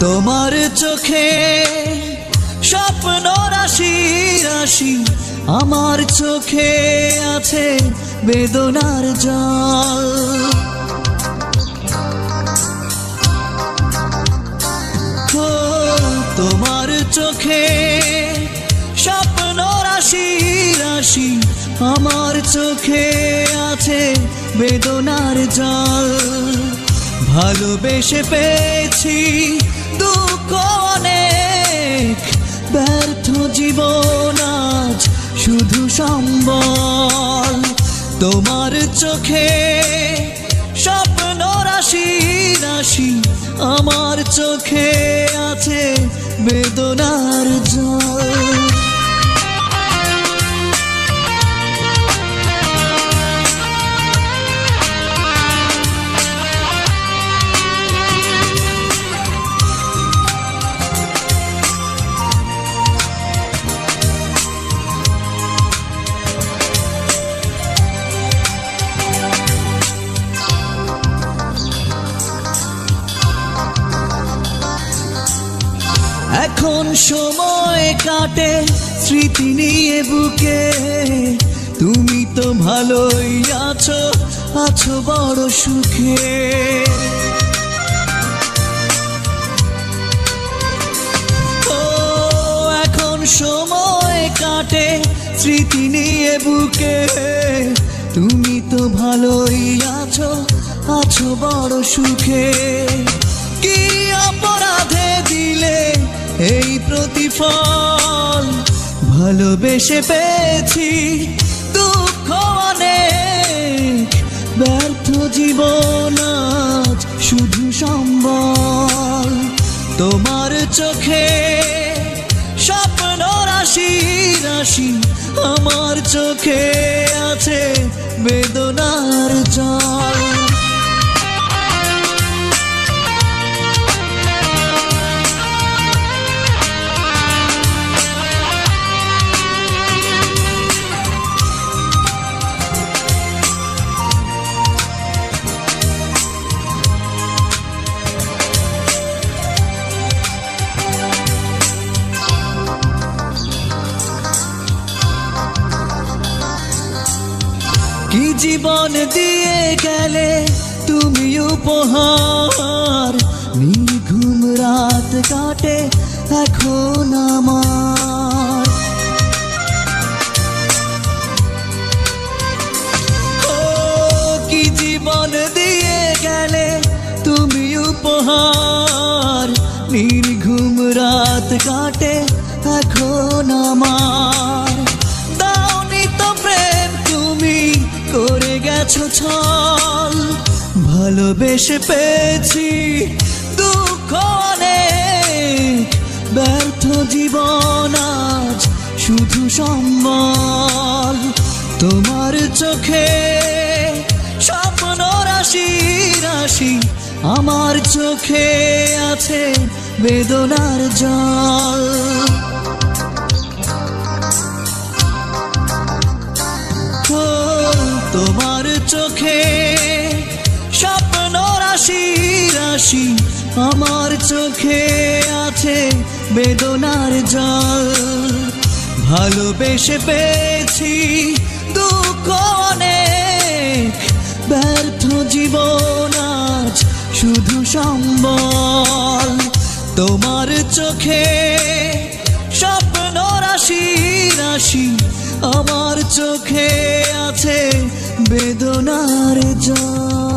তোমার চোখে স্বপ্ন রাশি রাশি, আমার চোখে আছে বেদনার জল। তোমার চোখে স্বপ্ন রাশি রাশি, আমার চোখে আছে বেদনার জল। ভালোবেসে পেয়েছি দুঃখ অনেক, ব্যর্থ জীবন আজ শুধু সম্বল। তোমার চোখে স্বপ্ন রাশি রাশি, আমার চোখে আছে বেদনার জল। এখন সময় কাটে স্মৃতি নিয়ে বুকে, তুমি তো ভালোই আছো, আছো বড় সুখে। ও এখন সময় কাটে স্মৃতি নিয়ে বুকে, তুমি তো ভালোই আছো, আছো বড় সুখে। কি অপরাধে দিলে এই প্রতিফল, ভালোবেসে পেয়েছি দুঃখ অনেক, ব্যর্থ জীবন আজ শুধু সম্বল। তোমার চোখে স্বপ্ন রাশি রাশি, আমার চোখে আছে বেদনার জল। কি জীবন দিয়ে গেলে তুমি উপহার, নির্ঘুম রাত কাটে এখন আমার। ও কি জীবন দিয়ে গেলে তুমি উপহার, নির্ঘুম রাত কাটে এখন আমার। দাওনি তো প্রেম তুমি করে গেছো ছল, ভালোবেসে পেয়েছি দুঃখ অনেক, ব্যর্থ জীবন আজ শুধু সম্বল। তোমার চোখে স্বপ্ন রাশি রাশি, আমার চোখে আছে বেদনার জল। তোমার চোখে স্বপ্ন রাশি রাশি, আমার চোখে আছে বেদনার জল। ভালোবেসে পেয়েছি দুঃখ অনেক, ব্যর্থ জীবন আজ শুধু সম্বল। তোমার চোখে স্বপ্ন রাশি রাশি, আমার চোখে আছে বেদনার জল।